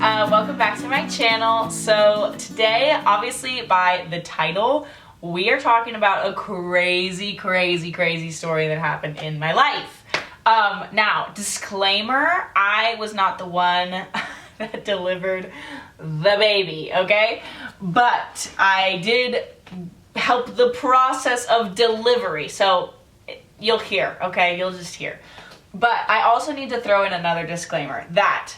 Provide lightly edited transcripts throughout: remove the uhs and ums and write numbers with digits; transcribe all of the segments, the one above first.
welcome back to my channel. So today, obviously by the title, we are talking about a crazy story that happened in my life. Now, disclaimer, I was not the one that delivered the baby, okay? But I did help the process of delivery, so you'll hear, okay? You'll just hear. But I also need to throw in another disclaimer that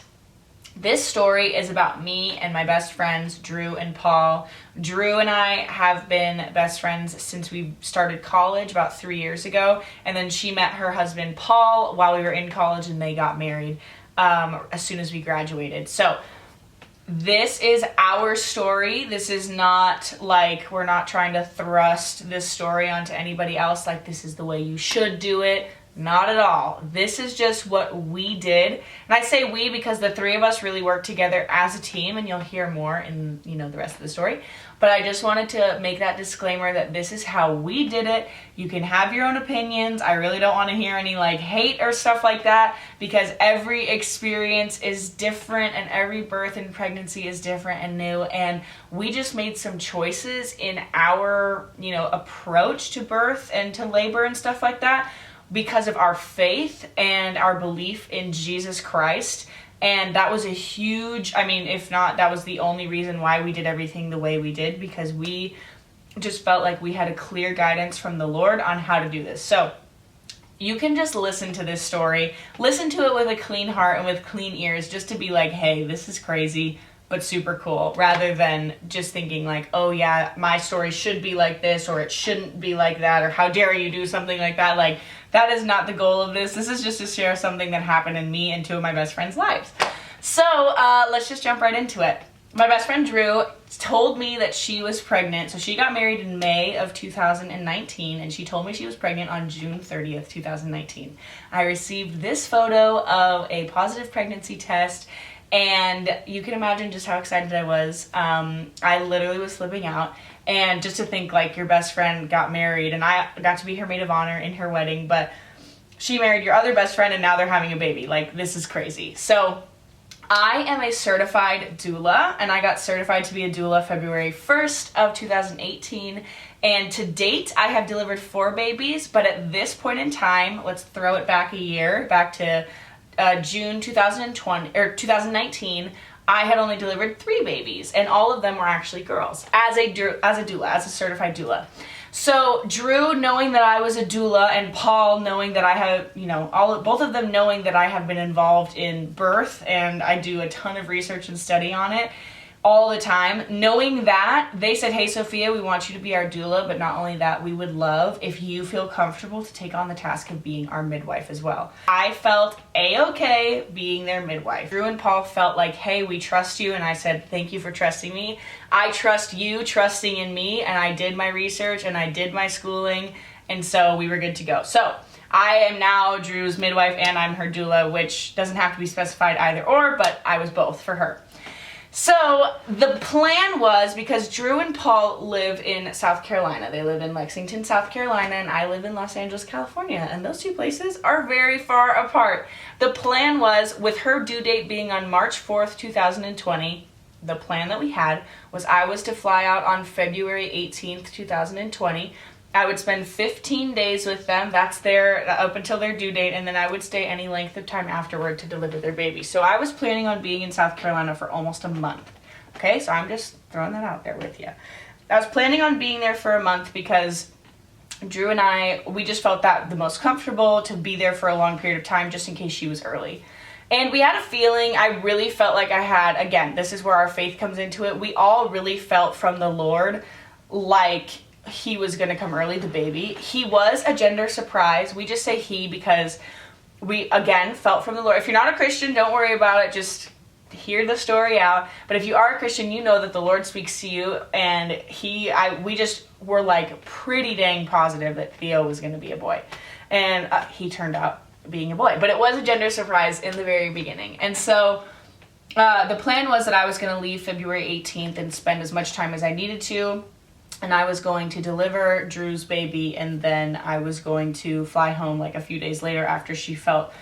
this story is about me and my best friends, Drew and Paul. Drew and I have been best friends since we started college about 3 years ago. And then she met her husband, Paul, while we were in college, and they got married as soon as we graduated. So this is our story. This is not like, we're not trying to thrust this story onto anybody else, like this is the way you should do it. Not at all. This is just what we did. And I say we because the three of us really work together as a team, and you'll hear more in, the rest of the story. But I just wanted to make that disclaimer that this is how we did it. You can have your own opinions. I really don't want to hear any hate or stuff like that, because every experience is different and every birth and pregnancy is different and new. And we just made some choices in our, approach to birth and to labor and stuff like that, because of our faith and our belief in Jesus Christ. And that was a huge, if not, that was the only reason why we did everything the way we did, because we just felt like we had a clear guidance from the Lord on how to do this. So you can just listen to this story, listen to it with a clean heart and with clean ears, just to be like, hey, this is crazy, but super cool, rather than just thinking like, oh yeah, my story should be like this, or it shouldn't be like that, or how dare you do something like that. Like, that is not the goal of this. This is just to share something that happened in me and two of my best friends' lives. So let's just jump right into it. My best friend Drew told me that she was pregnant. So she got married in May of 2019, and she told me she was pregnant on June 30th, 2019. I received this photo of a positive pregnancy test, and you can imagine just how excited I was. I literally was flipping out. And just to think, your best friend got married, and I got to be her maid of honor in her wedding, but she married your other best friend, and now they're having a baby. This is crazy. So I am a certified doula, and I got certified to be a doula February 1st of 2018. And to date, I have delivered 4 babies, but at this point in time, let's throw it back a year, back to June 2019, I had only delivered 3 babies, and all of them were actually girls, as a doula, as a certified doula. So Drew, knowing that I was a doula, and Paul, knowing that I have, both of them knowing that I have been involved in birth, and I do a ton of research and study on it all the time, knowing that, they said, hey Sophia, we want you to be our doula, but not only that, we would love if you feel comfortable to take on the task of being our midwife as well. I felt a-okay being their midwife. Drew and Paul felt like, hey, we trust you, and I said, thank you for trusting me. I trust you trusting in me, and I did my research and I did my schooling, and so we were good to go. So I am now Drew's midwife and I'm her doula, which doesn't have to be specified either or, but I was both for her. So the plan was, because Drew and Paul live in South Carolina, they live in Lexington, South Carolina, and I live in Los Angeles, California, and those two places are very far apart. The plan was, with her due date being on March 4th, 2020, the plan that we had was I was to fly out on February 18th, 2020. I would spend 15 days with them, that's up until their due date, and then I would stay any length of time afterward to deliver their baby. So I was planning on being in South Carolina for almost a month. Okay, so I'm just throwing that out there with you. I was planning on being there for a month because Drew and we just felt that the most comfortable to be there for a long period of time, just in case she was early. And we had a feeling, I really felt like I had, again, this is where our faith comes into it, we all really felt from the Lord like he was going to come early, the baby. He was a gender surprise. We just say he because we, again, felt from the Lord. If you're not a Christian, don't worry about it. Just hear the story out. But if you are a Christian, you know that the Lord speaks to you. And we just were pretty dang positive that Theo was going to be a boy. And he turned out being a boy. But it was a gender surprise in the very beginning. And so the plan was that I was going to leave February 18th and spend as much time as I needed to. And I was going to deliver Drew's baby, and then I was going to fly home a few days later after she felt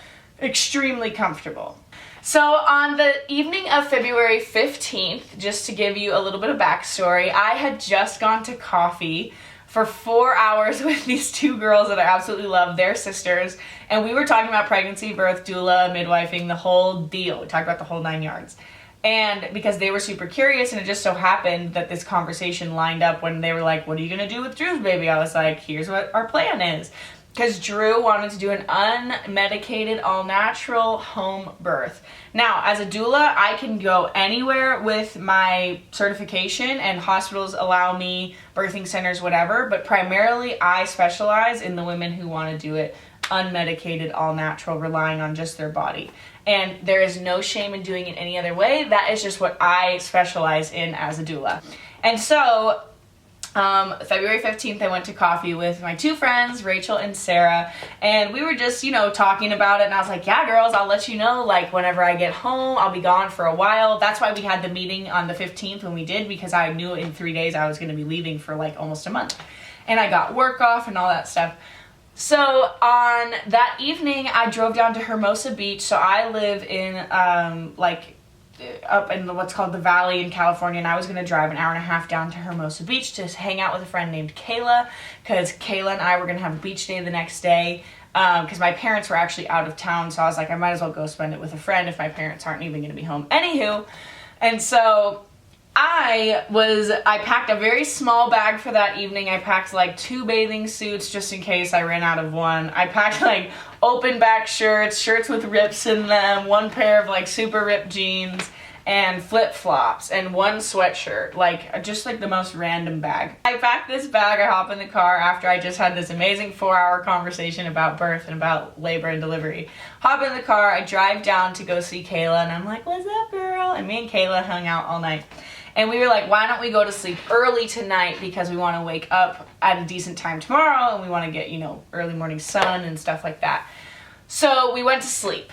extremely comfortable. So on the evening of February 15th, just to give you a little bit of backstory, I had just gone to coffee for 4 hours with these two girls that I absolutely love. They're sisters, and we were talking about pregnancy, birth, doula, midwifing, the whole deal. We talked about the whole 9 yards. And because they were super curious, and it just so happened that this conversation lined up when they were like, what are you gonna do with Drew's baby? I was like, here's what our plan is. Because Drew wanted to do an unmedicated, all-natural home birth. Now, as a doula, I can go anywhere with my certification, and hospitals allow me, birthing centers, whatever, but primarily I specialize in the women who want to do it unmedicated, all-natural, relying on just their body. And there is no shame in doing it any other way. That is just what I specialize in as a doula. And so February 15th, I went to coffee with my two friends, Rachel and Sarah, and we were just, talking about it, and I was like, yeah, girls, I'll let you know, like, whenever I get home, I'll be gone for a while. That's why we had the meeting on the 15th when we did, because I knew in 3 days I was going to be leaving for, like, almost a month. And I got work off and all that stuff. So on that evening, I drove down to Hermosa Beach. So I live in, up in what's called the Valley in California, and I was going to drive an hour and a half down to Hermosa Beach to hang out with a friend named Kayla, because Kayla and I were going to have a beach day the next day, because my parents were actually out of town, so I was like, I might as well go spend it with a friend if my parents aren't even going to be home. Anywho, and so I packed a very small bag for that evening. I packed like 2 bathing suits just in case I ran out of one. I packed like open back shirts with rips in them, 1 pair of like super ripped jeans, and flip-flops, and 1 sweatshirt, like just like the most random bag. I packed this bag, I hop in the car after I just had this amazing 4-hour conversation about birth and about labor and delivery. Hop in the car, I drive down to go see Kayla, and I'm like, what's up, girl? And me and Kayla hung out all night. And we were like, why don't we go to sleep early tonight, because we want to wake up at a decent time tomorrow, and we want to get, early morning sun and stuff like that. So we went to sleep.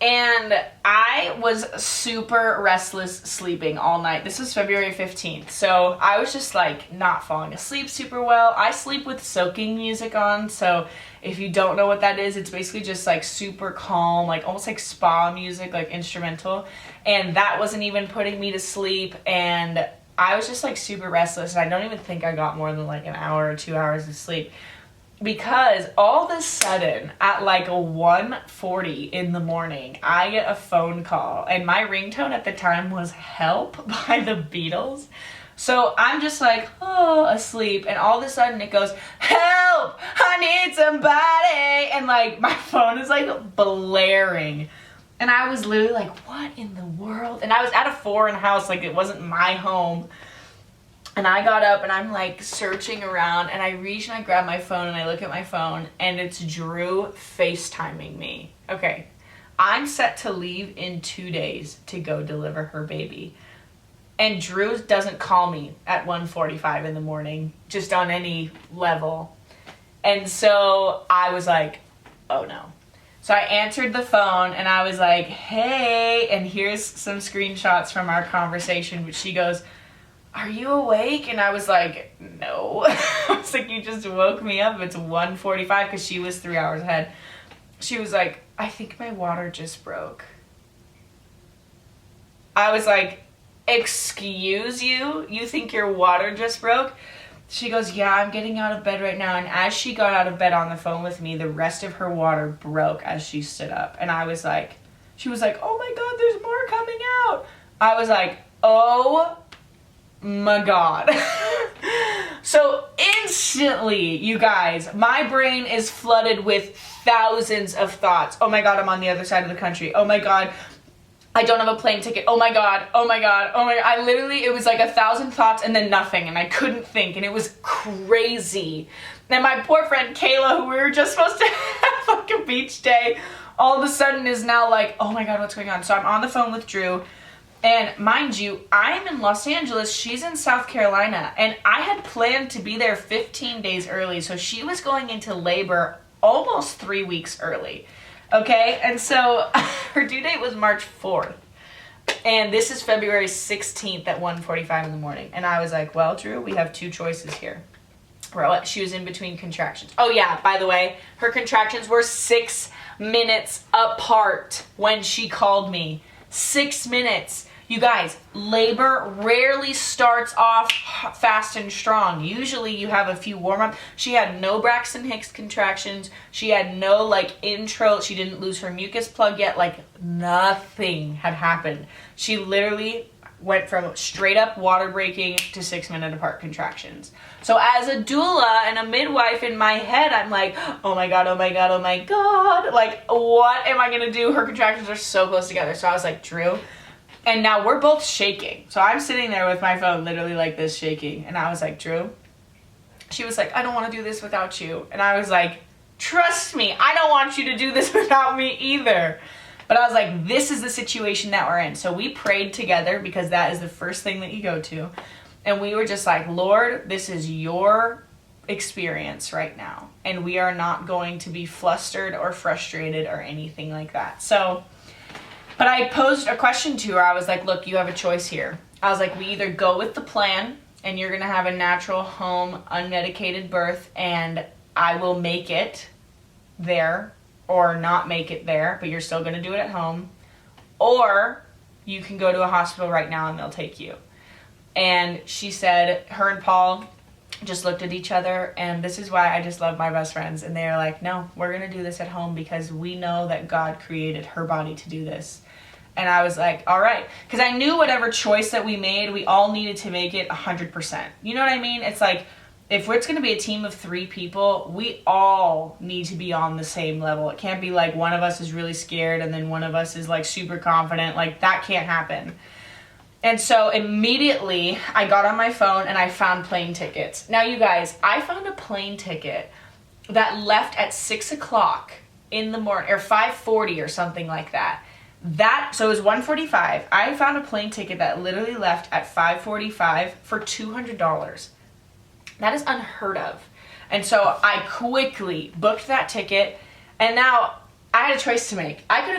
And I was super restless sleeping all night. This was February 15th. So I was just like not falling asleep super well. I sleep with soaking music on. So if you don't know what that is, it's basically just like super calm, like almost like spa music, like instrumental. And that wasn't even putting me to sleep. And I was just like super restless. And I don't even think I got more than like an hour or 2 hours of sleep. Because all of a sudden, at like 1:40 in the morning, I get a phone call, and my ringtone at the time was Help by the Beatles. So I'm just like, asleep, and all of a sudden it goes, help, I need somebody, and like my phone is like blaring. And I was literally like, what in the world? And I was at a foreign house, like it wasn't my home. And I got up and I'm like searching around, and I reach and I grab my phone and I look at my phone, and it's Drew FaceTiming me. Okay, I'm set to leave in 2 days to go deliver her baby. And Drew doesn't call me at 1:45 in the morning, just on any level. And so I was like, oh no. So I answered the phone and I was like, hey, and here's some screenshots from our conversation, which she goes, are you awake? And I was like, no. I was like, you just woke me up. It's 1:45, because she was 3 hours ahead. She was like, I think my water just broke. I was like, excuse you? You think your water just broke? She goes, yeah, I'm getting out of bed right now. And as she got out of bed on the phone with me, the rest of her water broke as she stood up. And I was like, she was like, oh my God, there's more coming out. I was like, oh my God. So instantly, you guys, my brain is flooded with thousands of thoughts. Oh my God, I'm on the other side of the country. Oh my God, I don't have a plane ticket. Oh my God, oh my God, oh my God. I literally, it was like 1,000 thoughts and then nothing, and I couldn't think, and it was crazy. And my poor friend Kayla, who we were just supposed to have like a beach day, all of a sudden is now like, oh my God, what's going on? So I'm on the phone with Drew. And mind you, I'm in Los Angeles, she's in South Carolina, and I had planned to be there 15 days early, so she was going into labor almost 3 weeks early, okay? And so her due date was March 4th, and this is February 16th at 1:45 in the morning. And I was like, well, Drew, we have 2 choices here. Bro, she was in between contractions. Oh yeah, by the way, her contractions were 6 minutes apart when she called me. 6 minutes. You guys, labor rarely starts off fast and strong. Usually you have a few warm-up. She had no Braxton Hicks contractions. She had no like intro. She didn't lose her mucus plug yet. Like nothing had happened. She literally went from straight up water breaking to 6 minute apart contractions. So as a doula and a midwife in my head, I'm like, oh my God, oh my God, oh my God. Like, what am I gonna do? Her contractions are so close together. So I was like, Drew, and now we're both shaking. So I'm sitting there with my phone literally like this shaking. And I was like, Drew, she was like, I don't wanna do this without you. And I was like, trust me, I don't want you to do this without me either. But I was like, this is the situation that we're in. So we prayed together because that is the first thing that you go to. And we were just like, Lord, this is your experience right now. And we are not going to be flustered or frustrated or anything like that. So, but I posed a question to her. I was like, look, you have a choice here. I was like, we either go with the plan and you're going to have a natural home unmedicated birth and I will make it there, or not make it there, but you're still going to do it at home, or you can go to a hospital right now and they'll take you. And she said, her and Paul just looked at each other, and this is why I just love my best friends, and they're like, no, we're going to do this at home because we know that God created her body to do this. And I was like, all right, because I knew whatever choice that we made, we all needed to make it 100%. You know what I mean? It's like, if it's going to be a team of 3 people, we all need to be on the same level. It can't be like one of us is really scared and then one of us is like super confident. Like that can't happen. And so immediately I got on my phone and I found plane tickets. Now you guys, I found a plane ticket that left at 6 o'clock in the morning, or 5:40 or something like that. So it was 1:45. I found a plane ticket that literally left at 5:45 for $200. That is unheard of. And so I quickly booked that ticket, and now I had a choice to make. I could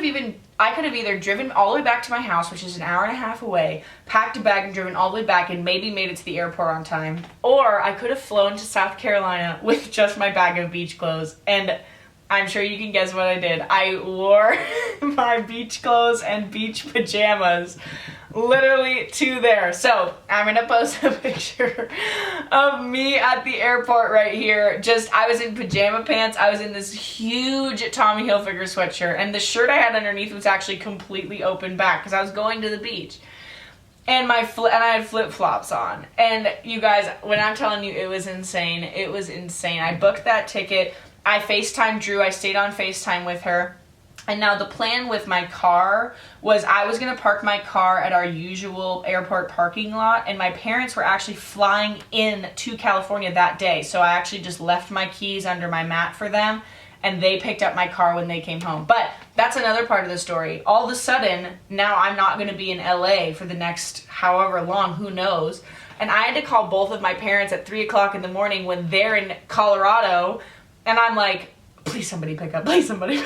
have either driven all the way back to my house, which is an hour and a half away, packed a bag and driven all the way back and maybe made it to the airport on time, or I could have flown to South Carolina with just my bag of beach clothes. And I'm sure you can guess what I did. I wore my beach clothes and beach pajamas literally to there. So I'm gonna post a picture of me at the airport right here. I was in pajama pants. I was in this huge Tommy Hilfiger sweatshirt, and the shirt I had underneath was actually completely open back because I was going to the beach. And I had flip-flops on. And you guys, when I'm telling you, it was insane. It was insane. I booked that ticket. I FaceTimed Drew. I stayed on FaceTime with her. And now the plan with my car was I was going to park my car at our usual airport parking lot, and my parents were actually flying in to California that day. So I actually just left my keys under my mat for them, and they picked up my car when they came home. But that's another part of the story. All of a sudden, now I'm not going to be in LA for the next however long, who knows. And I had to call both of my parents at 3 o'clock in the morning when they're in Colorado, and I'm like, please somebody pick up, please somebody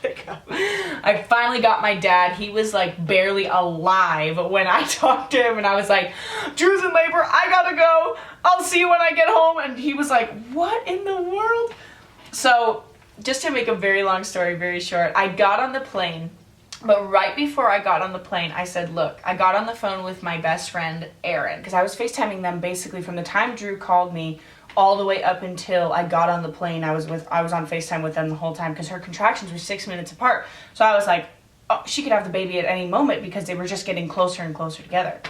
pick up. I finally got my dad. He was like barely alive when I talked to him, and I was like, Drew's in labor, I gotta go, I'll see you when I get home. And he was like, what in the world? So just to make a very long story very short, I got on the plane, but right before I got on the plane, I said, look, I got on the phone with my best friend, Erin, because I was FaceTiming them basically from the time Drew called me all the way up until I got on the plane. I was on FaceTime with them the whole time because her contractions were 6 minutes apart. So I was like, oh, she could have the baby at any moment because they were just getting closer and closer together.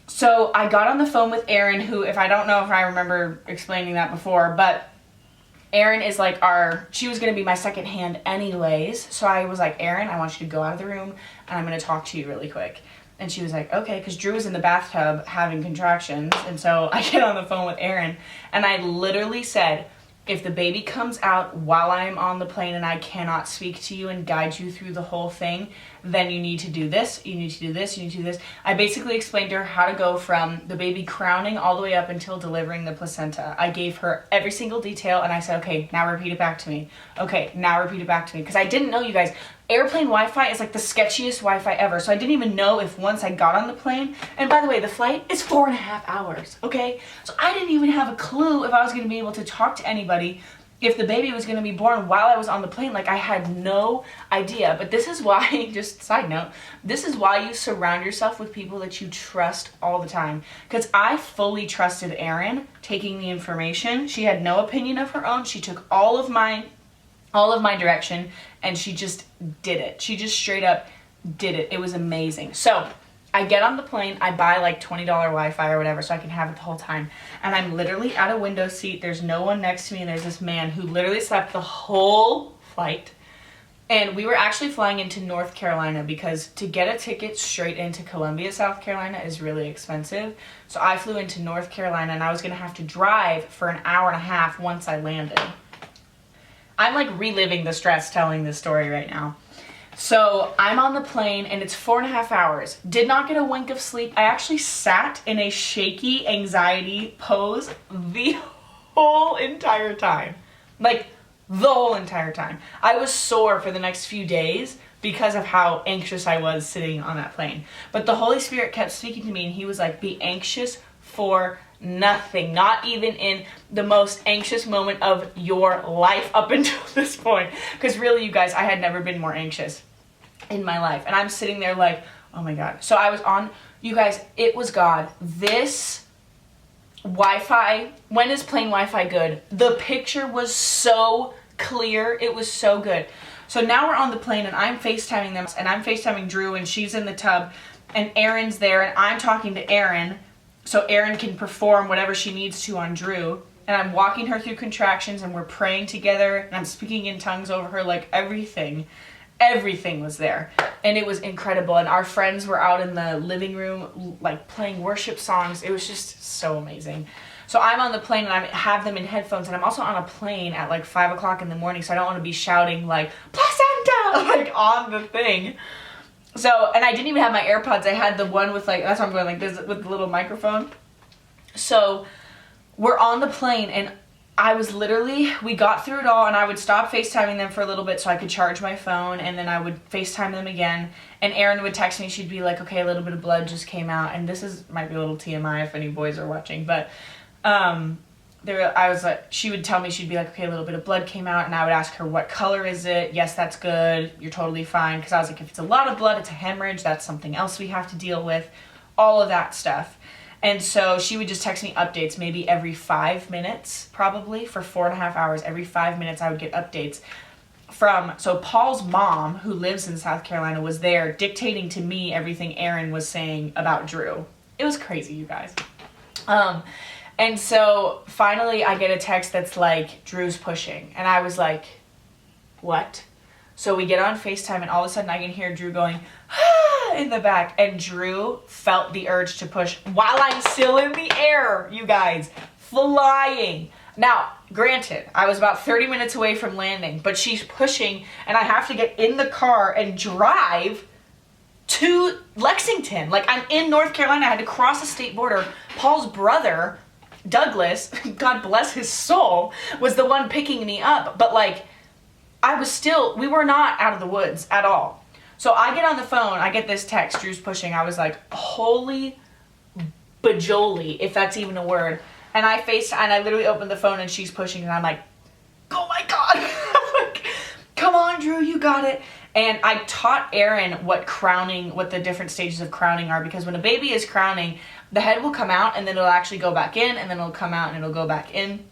So I got on the phone with Erin, who, if I don't know if I remember explaining that before, but Erin is like she was going to be my second hand anyways. So I was like, Erin, I want you to go out of the room and I'm going to talk to you really quick. And she was like, okay, because Drew was in the bathtub having contractions. And so I get on the phone with Erin, and I literally said, if the baby comes out while I'm on the plane and I cannot speak to you and guide you through the whole thing, then you need to do this, you need to do this, you need to do this. I basically explained to her how to go from the baby crowning all the way up until delivering the placenta. I gave her every single detail, and I said, okay, now repeat it back to me. Okay, now repeat it back to me. Because I didn't know, you guys, airplane Wi-Fi is like the sketchiest Wi-Fi ever. So I didn't even know if once I got on the plane, and by the way, the flight is 4.5 hours, okay? So I didn't even have a clue if I was gonna be able to talk to anybody, if the baby was gonna be born while I was on the plane. Like, I had no idea. But this is why, just side note, this is why you surround yourself with people that you trust all the time. Because I fully trusted Erin taking the information. She had no opinion of her own. She took all of my direction, and she just did it. She just straight up did it. It was amazing. So I get on the plane, I buy like $20 Wi-Fi or whatever so I can have it the whole time. And I'm literally at a window seat. There's no one next to me, and there's this man who literally slept the whole flight. And we were actually flying into North Carolina because to get a ticket straight into Columbia, South Carolina is really expensive. So I flew into North Carolina, and I was gonna have to drive for an hour and a half once I landed. I'm like reliving the stress telling this story right now. So I'm on the plane, and it's 4.5 hours. Did not get a wink of sleep. I actually sat in a shaky anxiety pose the whole entire time. Like, the whole entire time. I was sore for the next few days because of how anxious I was sitting on that plane. But the Holy Spirit kept speaking to me, and he was like, be anxious for nothing, not even in the most anxious moment of your life up until this point. Because really, you guys, I had never been more anxious in my life. And I'm sitting there like, oh my God. So I was on, you guys, it was God. This Wi-Fi, when is plane Wi-Fi good? The picture was so clear. It was so good. So now we're on the plane, and I'm FaceTiming them, and I'm FaceTiming Drew, and she's in the tub, and Erin's there, and I'm talking to Erin so Erin can perform whatever she needs to on Drew. And I'm walking her through contractions, and we're praying together, and I'm speaking in tongues over her, like everything was there. And it was incredible. And our friends were out in the living room, like playing worship songs. It was just so amazing. So I'm on the plane, and I have them in headphones, and I'm also on a plane at like 5 o'clock in the morning, so I don't want to be shouting like, placenta, like on the thing. So, and I didn't even have my AirPods. I had the one with like, that's why I'm going like this, with the little microphone. So we're on the plane, and I was literally, we got through it all, and I would stop FaceTiming them for a little bit so I could charge my phone, and then I would FaceTime them again, and Erin would text me. She'd be like, okay, a little bit of blood just came out, and this might be a little TMI if any boys are watching, but she would tell me, she'd be like, okay, a little bit of blood came out, and I would ask her, what color is it? Yes, that's good. You're totally fine. Because I was like, if it's a lot of blood, it's a hemorrhage. That's something else we have to deal with. All of that stuff. And so she would just text me updates maybe every 5 minutes, probably for 4.5 hours. Every 5 minutes I would get updates so Paul's mom, who lives in South Carolina, was there dictating to me everything Erin was saying about Drew. It was crazy, you guys. And so finally I get a text that's like, Drew's pushing. And I was like, what? So we get on FaceTime, and all of a sudden I can hear Drew going, ah, in the back. And Drew felt the urge to push while I'm still in the air, you guys, flying. Now, granted, I was about 30 minutes away from landing, but she's pushing, and I have to get in the car and drive to Lexington. Like, I'm in North Carolina. I had to cross the state border. Paul's brother, Douglas, God bless his soul, was the one picking me up. But like, we were not out of the woods at all. So I get on the phone, I get this text, Drew's pushing. I was like, holy bajoli, if that's even a word. And I literally opened the phone, and she's pushing, and I'm like, oh my God. I'm like, come on, Drew, you got it. And I taught Erin what the different stages of crowning are, because when a baby is crowning, the head will come out, and then it'll actually go back in, and then it'll come out, and it'll go back in.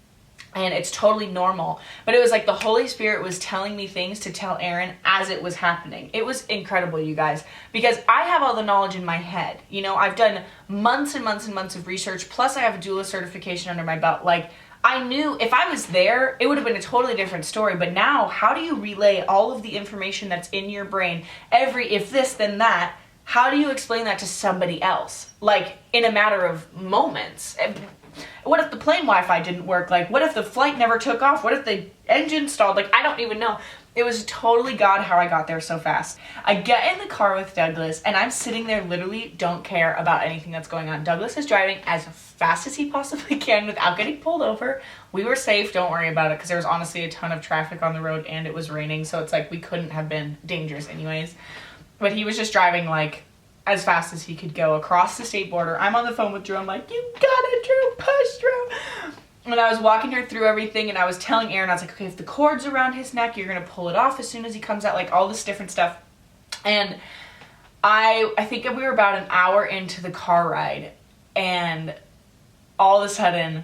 And it's totally normal. But it was like the Holy Spirit was telling me things to tell Erin as it was happening. It was incredible, you guys, because I have all the knowledge in my head. You know, I've done months and months and months of research, plus I have a doula certification under my belt. Like, I knew if I was there, it would have been a totally different story. But now, how do you relay all of the information that's in your brain, if this, then that? How do you explain that to somebody else? Like, in a matter of moments. What if the plane Wi-Fi didn't work? Like, what if the flight never took off? What if the engine stalled? Like, I don't even know. It was totally God how I got there so fast. I get in the car with Douglas and I'm sitting there, literally don't care about anything that's going on. Douglas is driving as fast as he possibly can without getting pulled over. We were safe, don't worry about it, because there was honestly a ton of traffic on the road and it was raining, so it's like we couldn't have been dangerous anyways. But he was just driving like as fast as he could go across the state border. I'm on the phone with Drew. I'm like, you got it, Drew, push, Drew. And I was walking her through everything, and I was telling Aaron, I was like, okay, if the cord's around his neck, you're going to pull it off as soon as he comes out, like all this different stuff. And I think we were about an hour into the car ride, and all of a sudden,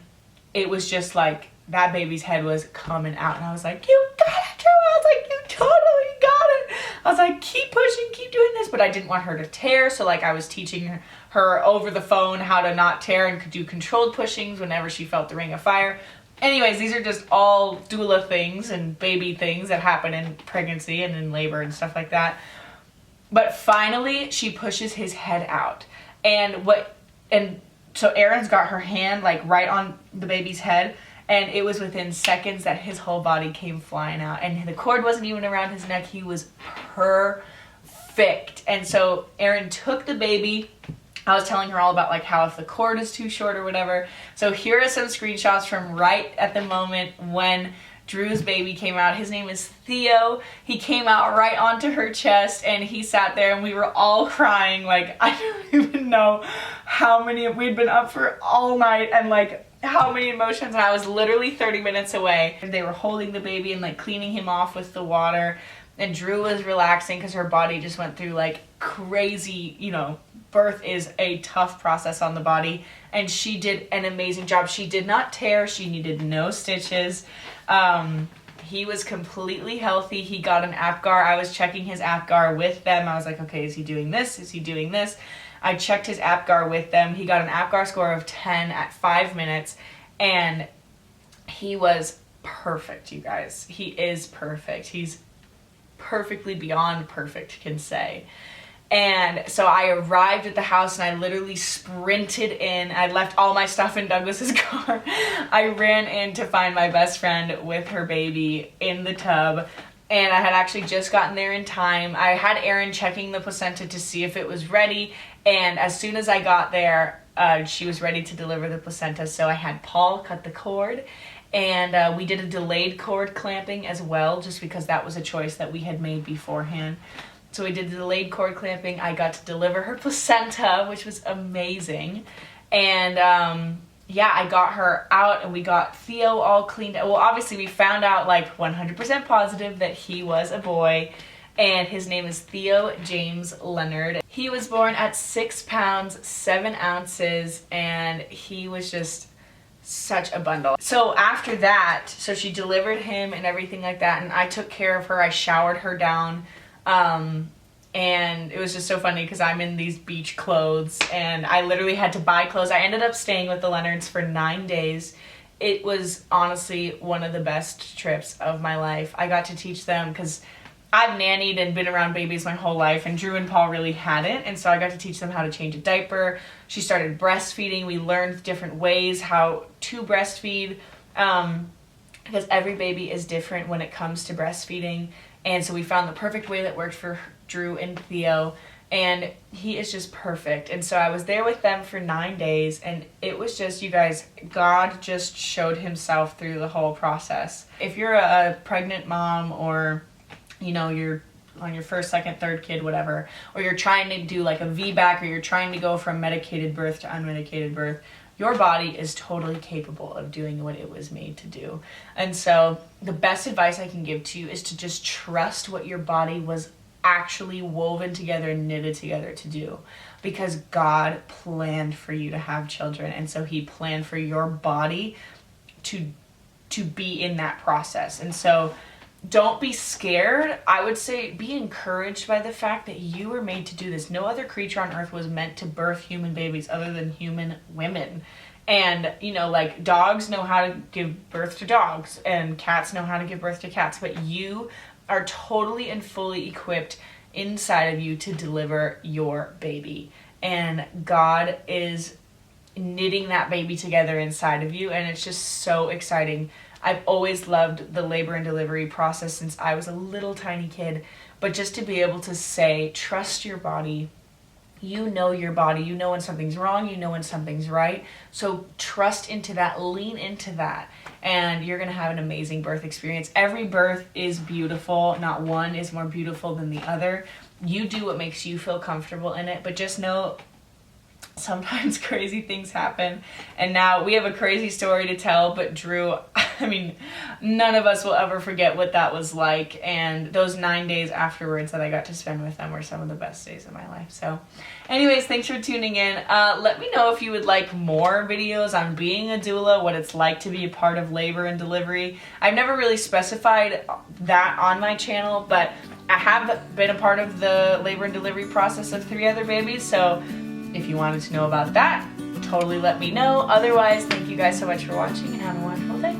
it was just like that baby's head was coming out, and I was like, you got it, Drew. I was like, you totally got it. I was like, keep pushing, keep doing this. But I didn't want her to tear, so like I was teaching her over the phone how to not tear and do controlled pushings whenever she felt the ring of fire. Anyways, these are just all doula things and baby things that happen in pregnancy and in labor and stuff like that. But finally, she pushes his head out. And so Erin's got her hand like right on the baby's head, and it was within seconds that his whole body came flying out. And the cord wasn't even around his neck. He was perfect. And so Erin took the baby. I was telling her all about like how if the cord is too short or whatever. So here are some screenshots from right at the moment when Drew's baby came out. His name is Theo. He came out right onto her chest, and he sat there, and we were all crying. Like, I don't even know how many, we'd been up for all night, and like how many emotions, and I was literally 30 minutes away. And they were holding the baby and like cleaning him off with the water, and Drew was relaxing because her body just went through like crazy, you know, birth is a tough process on the body, and she did an amazing job. She did not tear. She needed no stitches. He was completely healthy. He got an APGAR. I was checking his APGAR with them. I was like, okay, is he doing this? Is he doing this? I checked his APGAR with them. He got an APGAR score of 10 at 5 minutes, and he was perfect, you guys. He is perfect. He's perfectly beyond perfect, can say. And so I arrived at the house, and I literally sprinted in. I left all my stuff in Douglas's car. I ran in to find my best friend with her baby in the tub, and I had actually just gotten there in time. I had Erin checking the placenta to see if it was ready, and as soon as I got there, she was ready to deliver the placenta. So I had Paul cut the cord, and we did a delayed cord clamping as well, just because that was a choice that we had made beforehand. So we did the delayed cord clamping. I got to deliver her placenta, which was amazing. And yeah, I got her out, and we got Theo all cleaned up. Well, obviously we found out like 100% positive that he was a boy, and his name is Theo James Leonard. He was born at 6 pounds, 7 ounces, and he was just such a bundle. So after that, so she delivered him and everything like that, and I took care of her. I showered her down. And it was just so funny because I'm in these beach clothes, and I literally had to buy clothes. I ended up staying with the Leonards for 9 days. It was honestly one of the best trips of my life. I got to teach them, because I've nannied and been around babies my whole life, and Drew and Paul really hadn't, and so I got to teach them how to change a diaper. She started breastfeeding. We learned different ways how to breastfeed, because every baby is different when it comes to breastfeeding. And so we found the perfect way that worked for Drew and Theo, and he is just perfect. And so I was there with them for 9 days, and it was just, you guys, God just showed himself through the whole process. If you're a pregnant mom, or, you know, you're on your first, second, third kid, whatever, or you're trying to do like a VBAC, or you're trying to go from medicated birth to unmedicated birth, your body is totally capable of doing what it was made to do. And so the best advice I can give to you is to just trust what your body was actually woven together and knitted together to do, because God planned for you to have children, and so he planned for your body to be in that process. And so don't be scared. I would say be encouraged by the fact that you were made to do this. No other creature on earth was meant to birth human babies other than human women. And, you know, like dogs know how to give birth to dogs, and cats know how to give birth to cats, but you are totally and fully equipped inside of you to deliver your baby. And God is knitting that baby together inside of you, and it's just so exciting. I've always loved the labor and delivery process since I was a little tiny kid. But just to be able to say, trust your body. You know your body. You know when something's wrong. You know when something's right. So trust into that. Lean into that. And you're going to have an amazing birth experience. Every birth is beautiful. Not one is more beautiful than the other. You do what makes you feel comfortable in it. But just know sometimes crazy things happen. And now we have a crazy story to tell. But Drew, I mean, none of us will ever forget what that was like. And those 9 days afterwards that I got to spend with them were some of the best days of my life. So anyways, thanks for tuning in. Let me know if you would like more videos on being a doula, what it's like to be a part of labor and delivery. I've never really specified that on my channel, but I have been a part of the labor and delivery process of 3 other babies. So if you wanted to know about that, totally let me know. Otherwise, thank you guys so much for watching and have a wonderful day.